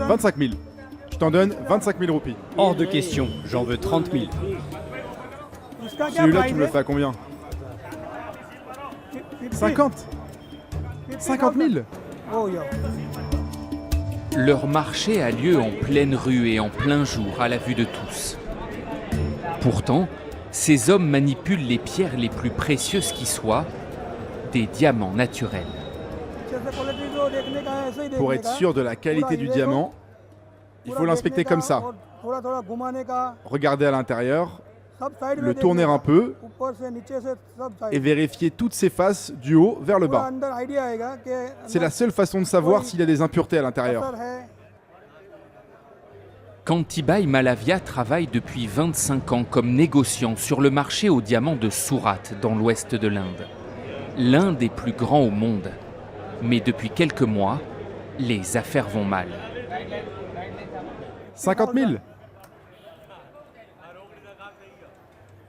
25 000. Je t'en donne 25 000 roupies. Hors de question, j'en veux 30 000. Celui-là, tu me le fais à combien? 50 50 000. Leur marché a lieu en pleine rue et en plein jour, à la vue de tous. Pourtant, ces hommes manipulent les pierres les plus précieuses qui soient, des diamants naturels. Pour être sûr de la qualité du diamant, il faut l'inspecter comme ça. Regarder à l'intérieur, le tourner un peu et vérifier toutes ses faces du haut vers le bas. C'est la seule façon de savoir s'il y a des impuretés à l'intérieur. Kantibai Malavia travaille depuis 25 ans comme négociant sur le marché aux diamants de Surat, dans l'ouest de l'Inde. L'un des plus grands au monde. Mais depuis quelques mois, les affaires vont mal. 50 000.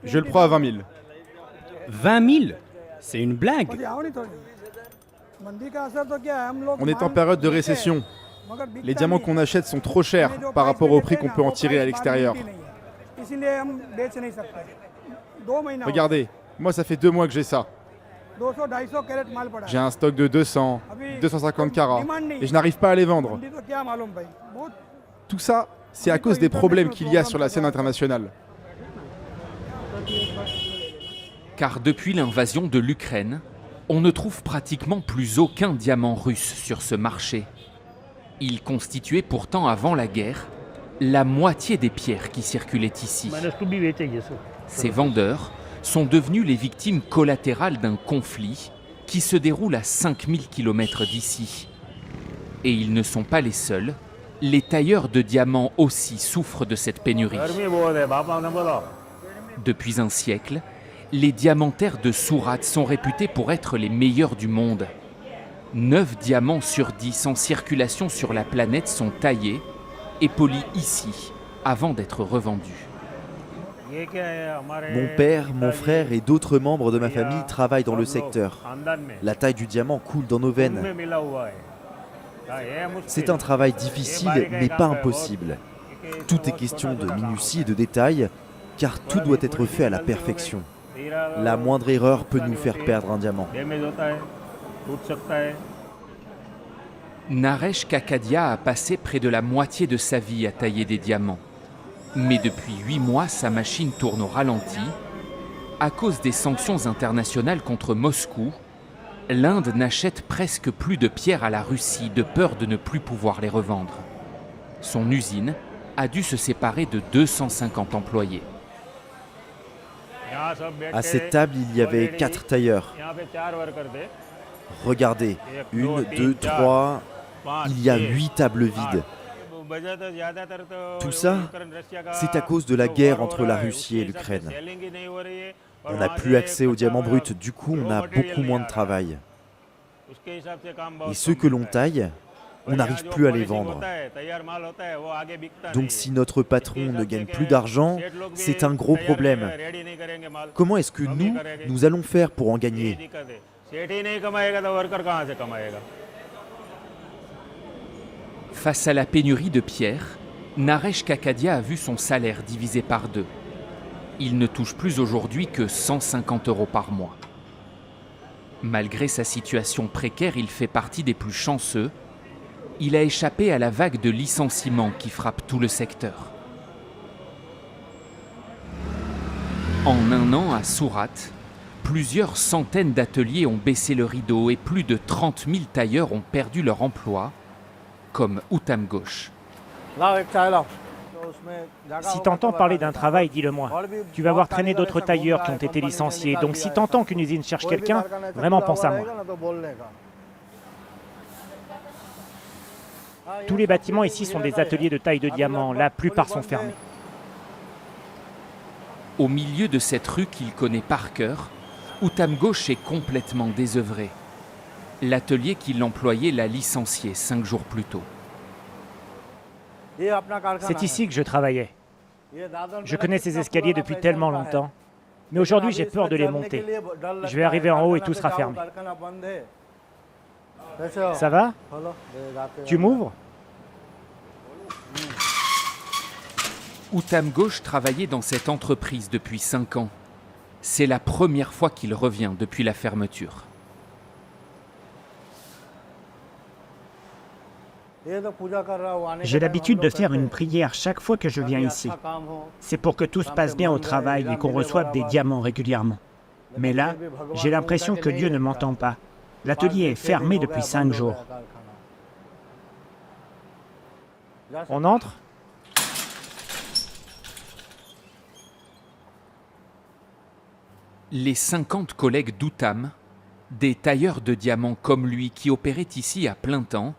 Je le prends à 20 000. 20 000? C'est une blague. On est en période de récession. Les diamants qu'on achète sont trop chers par rapport au prix qu'on peut en tirer à l'extérieur. Regardez, moi ça fait 2 mois que j'ai ça. J'ai un stock de 200, 250 carats et je n'arrive pas à les vendre. Tout ça, c'est à cause des problèmes qu'il y a sur la scène internationale. Car depuis l'invasion de l'Ukraine, on ne trouve pratiquement plus aucun diamant russe sur ce marché. Il constituait pourtant avant la guerre la moitié des pierres qui circulaient ici. Ces vendeurs sont devenus les victimes collatérales d'un conflit qui se déroule à 5000 km d'ici. Et ils ne sont pas les seuls. Les tailleurs de diamants aussi souffrent de cette pénurie. Depuis un siècle, les diamantaires de Surat sont réputés pour être les meilleurs du monde. 9 diamants sur 10 en circulation sur la planète sont taillés et polis ici avant d'être revendus. Mon père, mon frère et d'autres membres de ma famille travaillent dans le secteur. La taille du diamant coule dans nos veines. C'est un travail difficile, mais pas impossible. Tout est question de minutie et de détails, car tout doit être fait à la perfection. La moindre erreur peut nous faire perdre un diamant. Naresh Kakadia a passé près de la moitié de sa vie à tailler des diamants. Mais depuis 8 mois, sa machine tourne au ralenti. À cause des sanctions internationales contre Moscou, l'Inde n'achète presque plus de pierres à la Russie de peur de ne plus pouvoir les revendre. Son usine a dû se séparer de 250 employés. À cette table, il y avait 4 tailleurs. Regardez, 1, 2, 3, il y a 8 tables vides. Tout ça, c'est à cause de la guerre entre la Russie et l'Ukraine. On n'a plus accès aux diamants bruts, du coup on a beaucoup moins de travail. Et ceux que l'on taille, on n'arrive plus à les vendre. Donc si notre patron ne gagne plus d'argent, c'est un gros problème. Comment est-ce que nous allons faire pour en gagner ? Face à la pénurie de pierres, Naresh Kakadia a vu son salaire divisé par 2. Il ne touche plus aujourd'hui que 150 € par mois. Malgré sa situation précaire, il fait partie des plus chanceux. Il a échappé à la vague de licenciements qui frappe tout le secteur. En un an à Surat, plusieurs centaines d'ateliers ont baissé le rideau et plus de 30 000 tailleurs ont perdu leur emploi, comme Uttam Ghosh. Si t'entends parler d'un travail, dis-le-moi. Tu vas voir traîner d'autres tailleurs qui ont été licenciés. Donc si t'entends qu'une usine cherche quelqu'un, vraiment pense à moi. Tous les bâtiments ici sont des ateliers de taille de diamant. La plupart sont fermés. Au milieu de cette rue qu'il connaît par cœur, Uttam Ghosh est complètement désœuvré. L'atelier qui l'employait l'a licencié 5 jours plus tôt. C'est ici que je travaillais. Je connais ces escaliers depuis tellement longtemps. Mais aujourd'hui, j'ai peur de les monter. Je vais arriver en haut et tout sera fermé. Ça va? Tu m'ouvres? Outham Ghosh travaillait dans cette entreprise depuis 5 ans. C'est la première fois qu'il revient depuis la fermeture. J'ai l'habitude de faire une prière chaque fois que je viens ici. C'est pour que tout se passe bien au travail et qu'on reçoive des diamants régulièrement. Mais là, j'ai l'impression que Dieu ne m'entend pas. L'atelier est fermé depuis 5 jours. On entre ? Les 50 collègues d'Outham, des tailleurs de diamants comme lui qui opéraient ici à plein temps,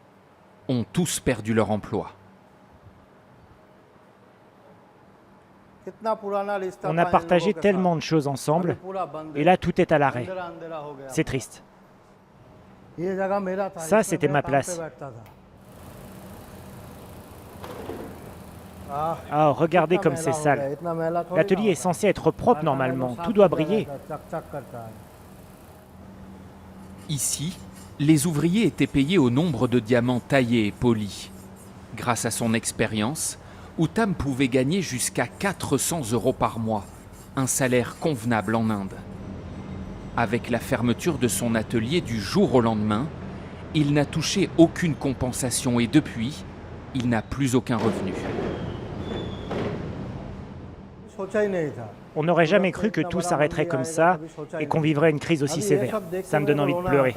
ont tous perdu leur emploi. On a partagé tellement de choses ensemble, et là tout est à l'arrêt. C'est triste. Ça, c'était ma place. Ah, regardez comme c'est sale. L'atelier est censé être propre normalement, tout doit briller. Ici, les ouvriers étaient payés au nombre de diamants taillés et polis. Grâce à son expérience, Outham pouvait gagner jusqu'à 400 € par mois, un salaire convenable en Inde. Avec la fermeture de son atelier du jour au lendemain, il n'a touché aucune compensation et depuis, il n'a plus aucun revenu. On n'aurait jamais cru que tout s'arrêterait comme ça et qu'on vivrait une crise aussi sévère. Ça me donne envie de pleurer.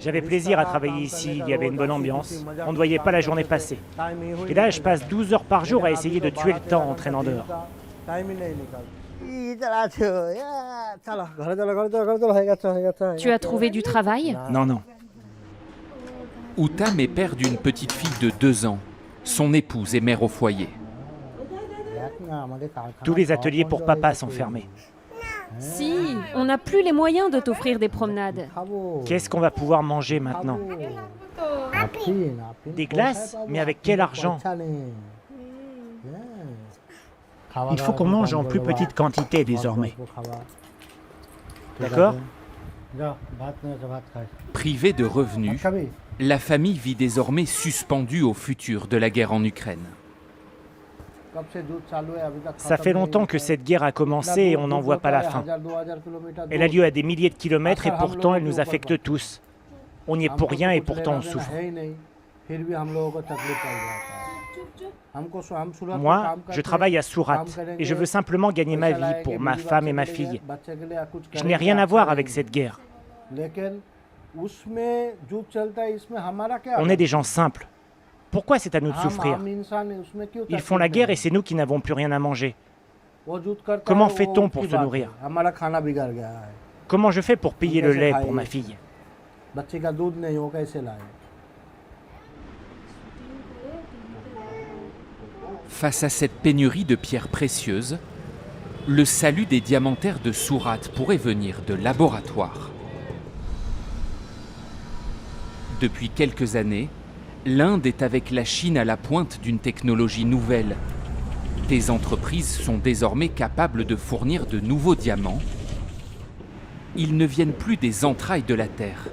J'avais plaisir à travailler ici, il y avait une bonne ambiance, on ne voyait pas la journée passer. Et là, je passe 12 heures par jour à essayer de tuer le temps en traînant dehors. Tu as trouvé du travail? Non, non. Outham est père d'une petite fille de 2 ans. Son épouse est mère au foyer. Tous les ateliers pour papa sont fermés. Si, on n'a plus les moyens de t'offrir des promenades. Qu'est-ce qu'on va pouvoir manger maintenant? Des glaces? Mais avec quel argent? Il faut qu'on mange en plus petite quantité désormais. D'accord? Privée de revenus, la famille vit désormais suspendue au futur de la guerre en Ukraine. Ça fait longtemps que cette guerre a commencé et on n'en voit pas la fin. Elle a lieu à des milliers de kilomètres et pourtant elle nous affecte tous. On n'y est pour rien et pourtant on souffre. Moi, je travaille à Surat et je veux simplement gagner ma vie pour ma femme et ma fille. Je n'ai rien à voir avec cette guerre. On est des gens simples. Pourquoi c'est à nous de souffrir? Ils font la guerre et c'est nous qui n'avons plus rien à manger. Comment fait-on pour se nourrir? Comment je fais pour payer le lait pour ma fille? Face à cette pénurie de pierres précieuses, le salut des diamantaires de Surat pourrait venir de laboratoires. Depuis quelques années, l'Inde est avec la Chine à la pointe d'une technologie nouvelle. Des entreprises sont désormais capables de fournir de nouveaux diamants. Ils ne viennent plus des entrailles de la Terre,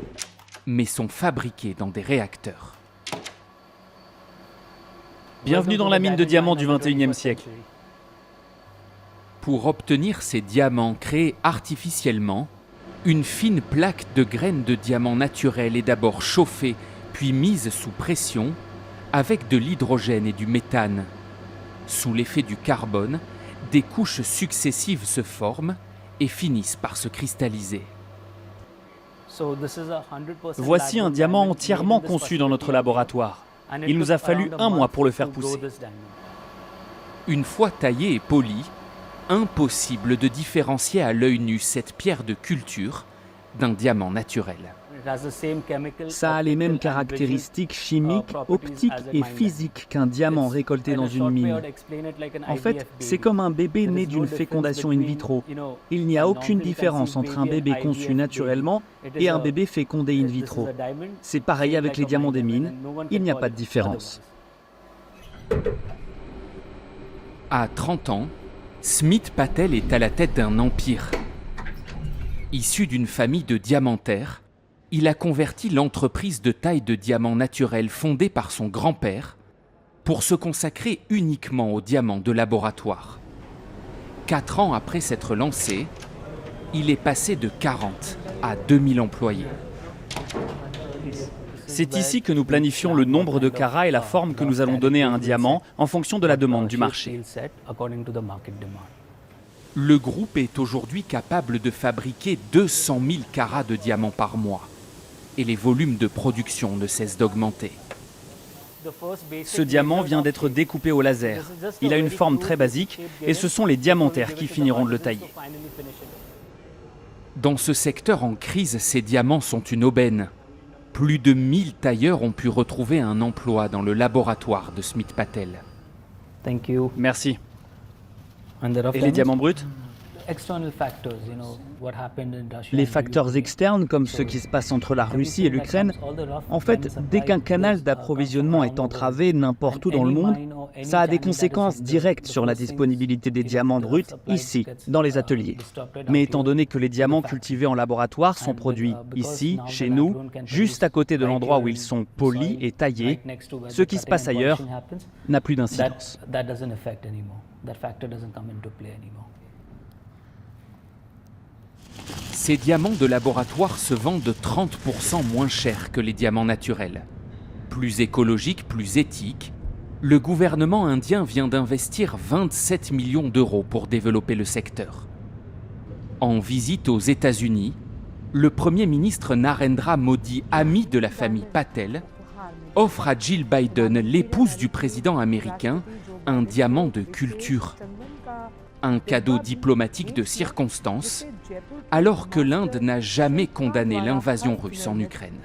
mais sont fabriqués dans des réacteurs. Bienvenue dans la mine de diamants du XXIe siècle. Pour obtenir ces diamants créés artificiellement, une fine plaque de graines de diamants naturels est d'abord chauffée puis mise sous pression avec de l'hydrogène et du méthane. Sous l'effet du carbone, des couches successives se forment et finissent par se cristalliser. Voici un diamant entièrement conçu dans notre laboratoire. Il nous a fallu 1 mois pour le faire pousser. Une fois taillé et poli, impossible de différencier à l'œil nu cette pierre de culture d'un diamant naturel. Ça a les mêmes caractéristiques chimiques, optiques et physiques qu'un diamant récolté dans une mine. En fait, c'est comme un bébé né d'une fécondation in vitro. Il n'y a aucune différence entre un bébé conçu naturellement et un bébé fécondé in vitro. C'est pareil avec les diamants des mines, il n'y a pas de différence. À 30 ans, Smit Patel est à la tête d'un empire. Issu d'une famille de diamantaires, il a converti l'entreprise de taille de diamants naturels fondée par son grand-père pour se consacrer uniquement aux diamants de laboratoire. 4 ans après s'être lancé, il est passé de 40 à 2000 employés. C'est ici que nous planifions le nombre de carats et la forme que nous allons donner à un diamant en fonction de la demande du marché. Le groupe est aujourd'hui capable de fabriquer 200 000 carats de diamants par mois. Et les volumes de production ne cessent d'augmenter. Ce diamant vient d'être découpé au laser. Il a une forme très basique et ce sont les diamantaires qui finiront de le tailler. Dans ce secteur en crise, ces diamants sont une aubaine. Plus de 1000 tailleurs ont pu retrouver un emploi dans le laboratoire de Smith Patel. Merci. Et les diamants bruts? Les facteurs externes, comme ce qui se passe entre la Russie et l'Ukraine, en fait, dès qu'un canal d'approvisionnement est entravé n'importe où dans le monde, ça a des conséquences directes sur la disponibilité des diamants bruts ici, dans les ateliers. Mais étant donné que les diamants cultivés en laboratoire sont produits ici, chez nous, juste à côté de l'endroit où ils sont polis et taillés, ce qui se passe ailleurs n'a plus d'incidence. Ces diamants de laboratoire se vendent 30% moins cher que les diamants naturels. Plus écologiques, plus éthiques, le gouvernement indien vient d'investir 27 millions d'euros pour développer le secteur. En visite aux États-Unis, le Premier ministre Narendra Modi, ami de la famille Patel, offre à Jill Biden, l'épouse du président américain, un diamant de culture. Un cadeau diplomatique de circonstance, alors que l'Inde n'a jamais condamné l'invasion russe en Ukraine.